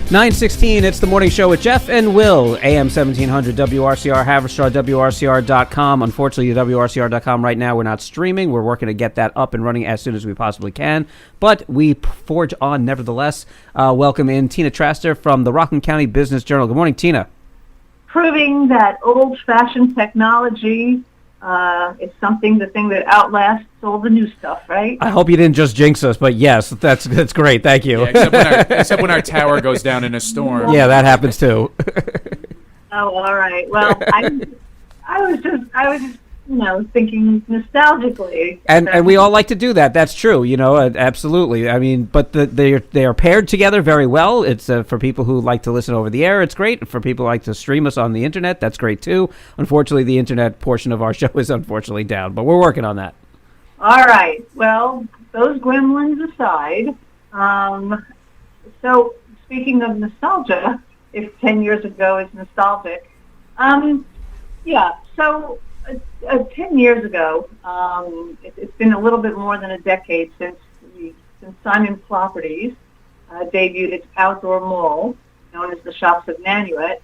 9:16, it's the morning show with Jeff and Will, AM 1700 WRCR, Haverstraw, WRCR.com. Unfortunately, WRCR.com right now, we're not streaming. We're working to get that up and running as soon as we possibly can, but we forge on nevertheless. Welcome in Tina Traster from the Rockland County Business Journal. Good morning, Tina. Proving that old-fashioned technology is the thing that outlasts all the new stuff, right? I hope you didn't just jinx us, but yes, that's great. Thank you. Yeah, except when our tower goes down in a storm. Yeah, that happens too. Oh, all right. Well, I was just thinking nostalgically. And we all like to do that. That's true. Absolutely. I mean, but they are paired together very well. It's for people who like to listen over the air. It's great. For people who like to stream us on the internet, that's great too. Unfortunately, the internet portion of our show is unfortunately down, but we're working on that. All right. Well, those gremlins aside, so speaking of nostalgia, if 10 years ago is nostalgic, yeah. So 10 years ago, it's been a little bit more than a decade since Simon Properties debuted its outdoor mall, known as the Shops of Nanuet,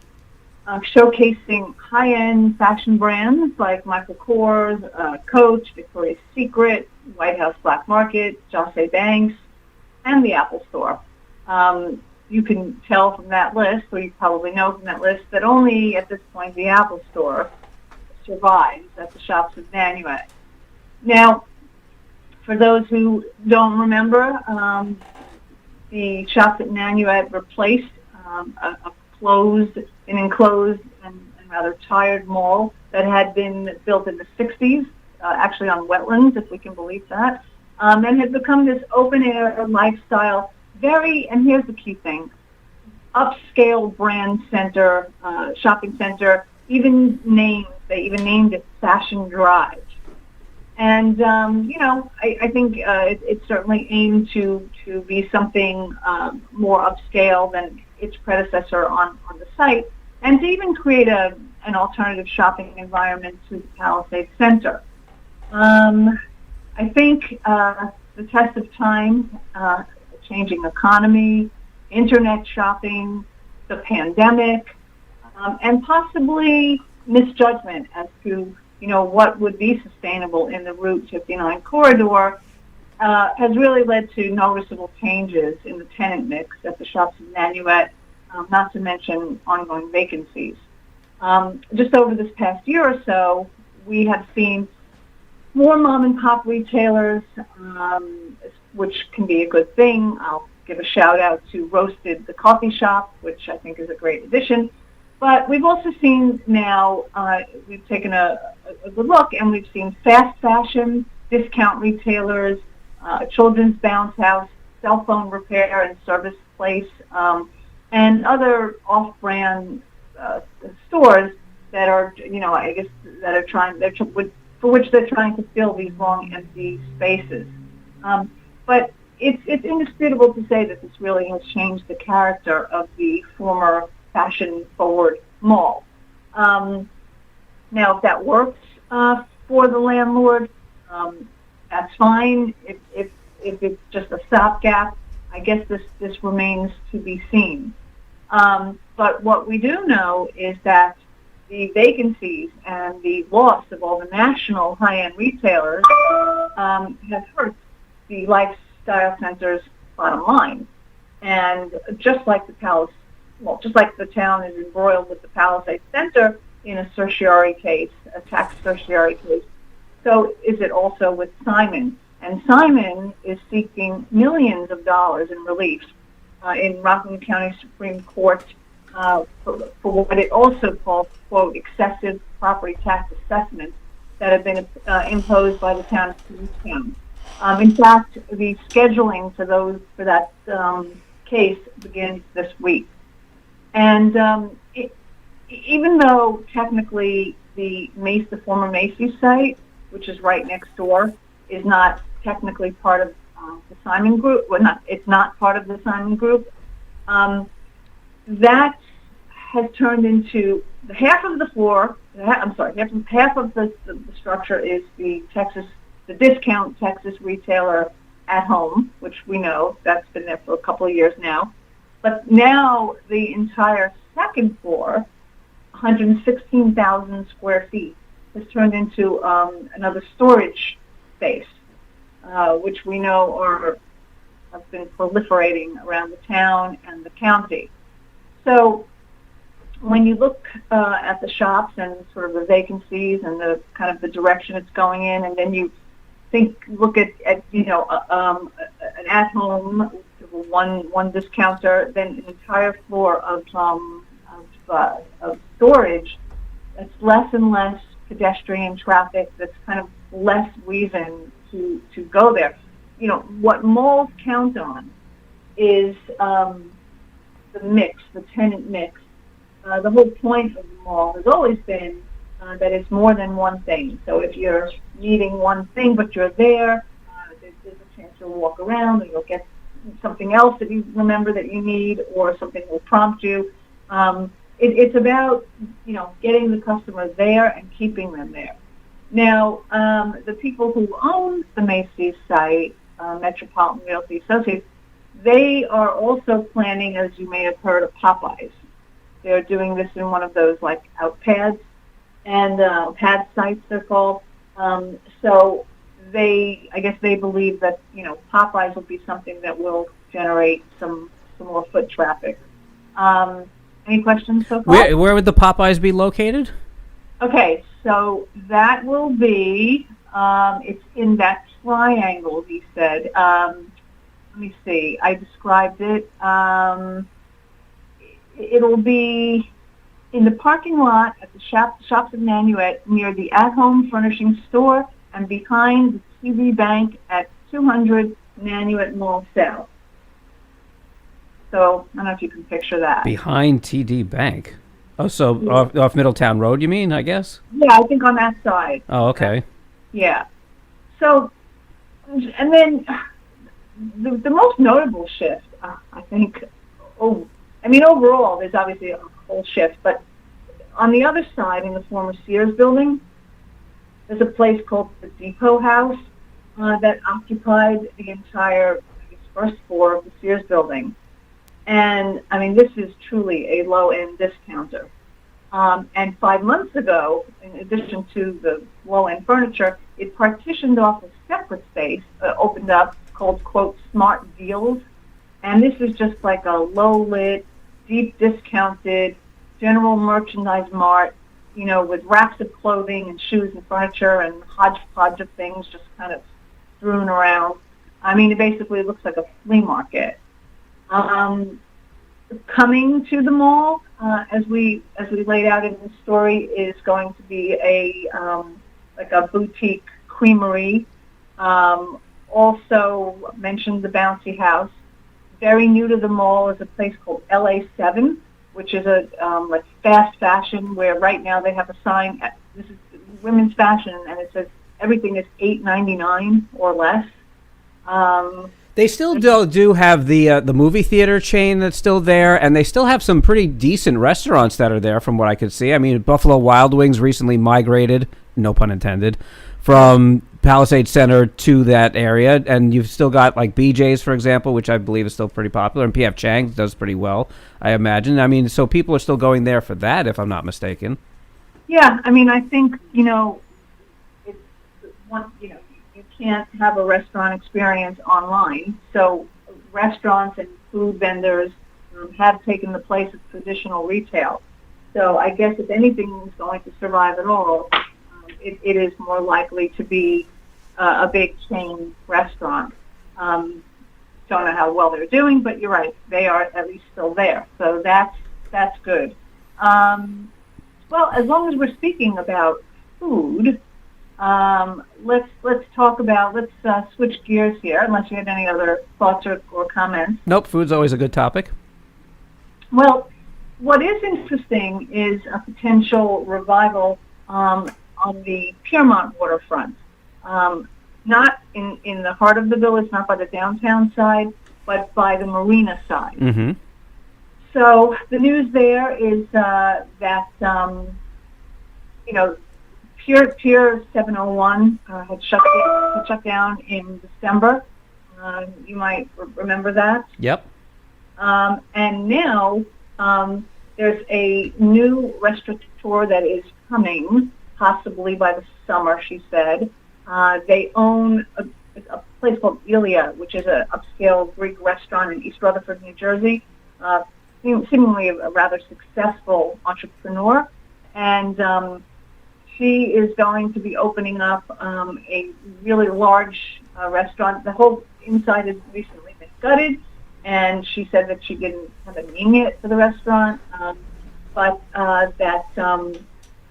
showcasing high-end fashion brands like Michael Kors, Coach, Victoria's Secret, White House Black Market, Jose Banks, and the Apple Store. You can tell from that list, or you probably know from that list, that only at this point the Apple Store survives at the Shops of Nanuet. Now, for those who don't remember, the Shops at Nanuet replaced an enclosed and rather tired mall that had been built in the 60s, actually on wetlands, if we can believe that, and had become this open-air lifestyle, and here's the key thing, upscale brand center, shopping center, they even named it Fashion Drive. And, I think it certainly aimed to be something more upscale than its predecessor on the site, and to even create an alternative shopping environment to the Palisades Center. I think the test of time, changing economy, internet shopping, the pandemic, and possibly misjudgment as to what would be sustainable in the Route 59 corridor has really led to noticeable changes in the tenant mix at the Shops of Nanuet, not to mention ongoing vacancies. Just over this past year or so, we have seen more mom-and-pop retailers, which can be a good thing. I'll give a shout-out to Roasted, the coffee shop, which I think is a great addition. But we've also seen now, we've taken a good look, and we've seen fast fashion, discount retailers, children's bounce house, cell phone repair and service place, and other off-brand stores that are, for which they're trying to fill these long, empty spaces. But it's indisputable to say that this really has changed the character of the former fashion-forward mall. Now, if that works for the landlord, that's fine. If it's just a stopgap, I guess this remains to be seen. But what we do know is that the vacancies and the loss of all the national high-end retailers has hurt the lifestyle center's bottom line. And just like the town is embroiled with the Palisades Center in a certiorari case, a tax certiorari case, so is it also with Simon. And Simon is seeking millions of dollars in relief in Rockland County Supreme Court for what it also calls, quote, excessive property tax assessments that have been imposed by the town of Piermont. In fact, the scheduling for that case begins this week. And even though technically the former Macy's site, which is right next door, is not technically part of the Simon Group, it's not part of the Simon Group, that has turned into half of the structure is the discount Texas retailer At Home, which we know that's been there for a couple of years now. But now the entire second floor, 116,000 square feet, has turned into another storage space, which we know have been proliferating around the town and the county. So when you look at the shops and sort of the vacancies and the kind of the direction it's going in, and then you look at an at-home one discounter, then an entire floor of storage, that's less and less pedestrian traffic. That's kind of less reason to go there. You know, what malls count on is the mix, the tenant mix. The whole point of the mall has always been that it's more than one thing. So if you're needing one thing but you're there, there's a chance you'll walk around and you'll get something else that you remember that you need, or something will prompt you. It's about, getting the customer there and keeping them there. Now, the people who own the Macy's site, Metropolitan Realty Associates, they are also planning, as you may have heard, of Popeyes. They're doing this in one of those like outpads and pad sites they're called. So I guess they believe that Popeyes will be something that will generate some more foot traffic. Any questions so far? Where would the Popeyes be located? Okay, so that will be it's in that triangle. He said. Let me see. I described it. It'll be in the parking lot at the shops of Nanuet, near the at-home furnishing store, and behind the TD Bank at 200 Nanuet Mall South. So I don't know if you can picture that. Behind TD Bank. Oh, so yeah. off Middletown Road, you mean, I guess? Yeah, I think on that side. Oh, okay. Yeah. So, and then the most notable shift, I think, overall, there's obviously a whole shift, but on the other side, in the former Sears building, there's a place called the Depot House that occupied the entire, first floor of the Sears building. And, this is truly a low-end discounter. And 5 months ago, in addition to the low-end furniture, it partitioned off a separate space, opened up, called, quote, Smart Deals. And this is just like a low-lit, deep discounted, general merchandise mart, with racks of clothing and shoes and furniture and hodgepodge of things just kind of strewn around. It basically looks like a flea market. Coming to the mall, as we laid out in the story, is going to be a boutique creamery. Also mentioned the Bouncy House. Very new to the mall is a place called LA7, which is a fast fashion, where right now they have a sign. This is women's fashion, and it says everything is $8.99 or less. They still do have the movie theater chain that's still there, and they still have some pretty decent restaurants that are there from what I could see. Buffalo Wild Wings recently migrated, no pun intended, from Palisades Center to that area, and you've still got like BJ's, for example, which I believe is still pretty popular, and P.F. Chang's does pretty well, I imagine. So people are still going there for that, if I'm not mistaken. Yeah, I think, it's one, you can't have a restaurant experience online. So restaurants and food vendors have taken the place of traditional retail. So I guess if anything is going to survive at all, it is more likely to be a big chain restaurant. Don't know how well they're doing, but you're right. They are at least still there. So that's good. Well, as long as we're speaking about food, let's talk about, let's switch gears here, unless you had any other thoughts or comments. Nope, food's always a good topic. Well, what is interesting is a potential revival on the Piermont waterfront. Not in the heart of the village, not by the downtown side, but by the marina side. Mm-hmm. So the news there is that, Pier 701 had shut down in December. You might remember that. Yep. And now there's a new restaurateur that is coming, possibly by the summer, she said. They own a place called Ilia, which is an upscale Greek restaurant in East Rutherford, New Jersey. Seemingly a rather successful entrepreneur. And she is going to be opening up a really large restaurant. The whole inside has recently been gutted, and she said that she didn't have a name yet for the restaurant, but that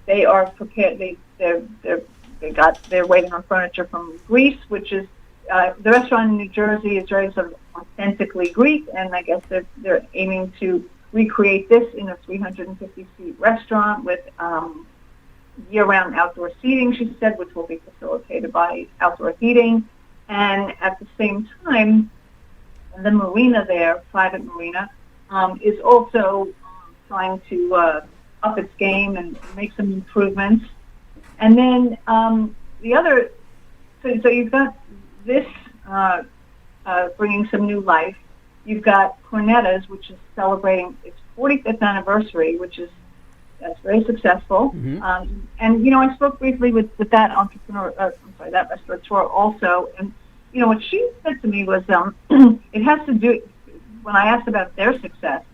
they are prepared. They're waiting on furniture from Greece, which is the restaurant in New Jersey is very sort of authentically Greek, and I guess they're aiming to recreate this in a 350-seat restaurant with year-round outdoor seating, she said, which will be facilitated by outdoor heating. And at the same time, the marina there, private marina, is also trying to up its game and make some improvements. And then the other, so you've got this bringing some new life. You've got Cornetta's, which is celebrating its 45th anniversary, that's very successful. Mm-hmm. And I spoke briefly with that entrepreneur, that restaurateur also. And what she said to me was, it has to do. When I asked about their success,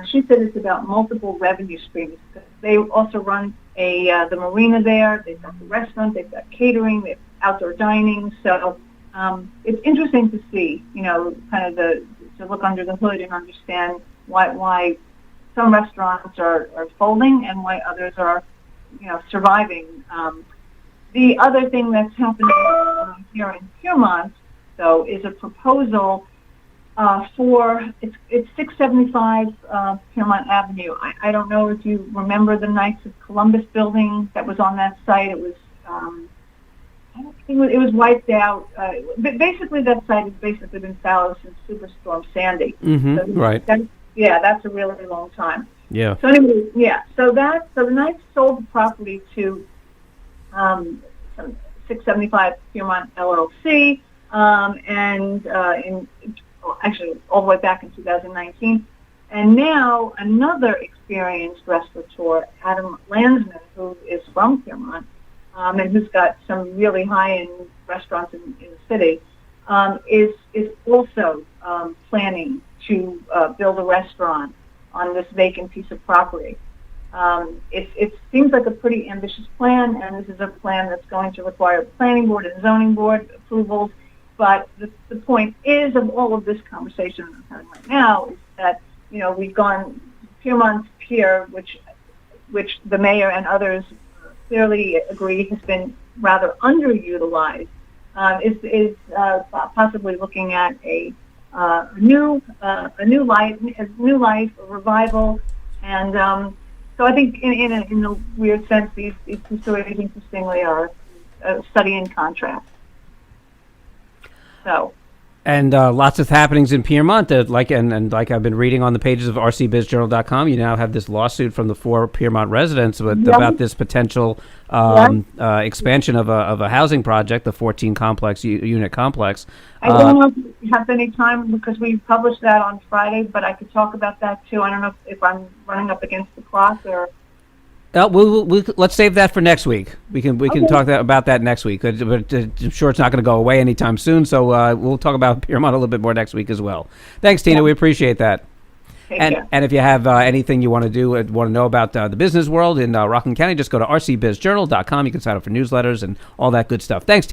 she said it's about multiple revenue streams. They also run the marina there. They've got the restaurant. They've got catering. They have outdoor dining. So it's interesting to see, kind of to look under the hood and understand why some restaurants are folding and why others are, surviving. The other thing that's happening here in Piermont, though, is a proposal for it's 675 Piermont Avenue. I don't know if you remember the Knights of Columbus building that was on that site. It was I don't think it was wiped out. But basically, that site has basically been fallow since Superstorm Sandy. Mm-hmm, so right. That's a really long time. Yeah. So anyway, so the Knights sold the property to 675 Piermont LLC, and actually all the way back in 2019. And now another experienced restaurateur, Adam Landsman, who is from Piermont, and who's got some really high-end restaurants in the city, is also planning to build a restaurant on this vacant piece of property. It seems like a pretty ambitious plan, and this is a plan that's going to require planning board and zoning board approvals. But the point is of all of this conversation I'm having right now is that we've gone Piermont's pier, which the mayor and others clearly agree has been rather underutilized, is possibly looking at a new life, a revival, and so I think in a weird sense, these two stories interestingly are a study in contrast. So. And lots of happenings in Piermont, like I've been reading on the pages of rcbizjournal.com. You now have this lawsuit from the 4 Piermont residents about this potential expansion of a housing project, the 14 unit complex. I don't know if you have any time because we published that on Friday, but I could talk about that too. I don't know if I'm running up against the clock or. Let's save that for next week. We can talk about that next week. But I'm sure it's not going to go away anytime soon. So we'll talk about Piermont a little bit more next week as well. Thanks, Tina. We appreciate that. And if you have anything you want to know about the business world in Rockland County, just go to rcbizjournal.com. You can sign up for newsletters and all that good stuff. Thanks, Tina.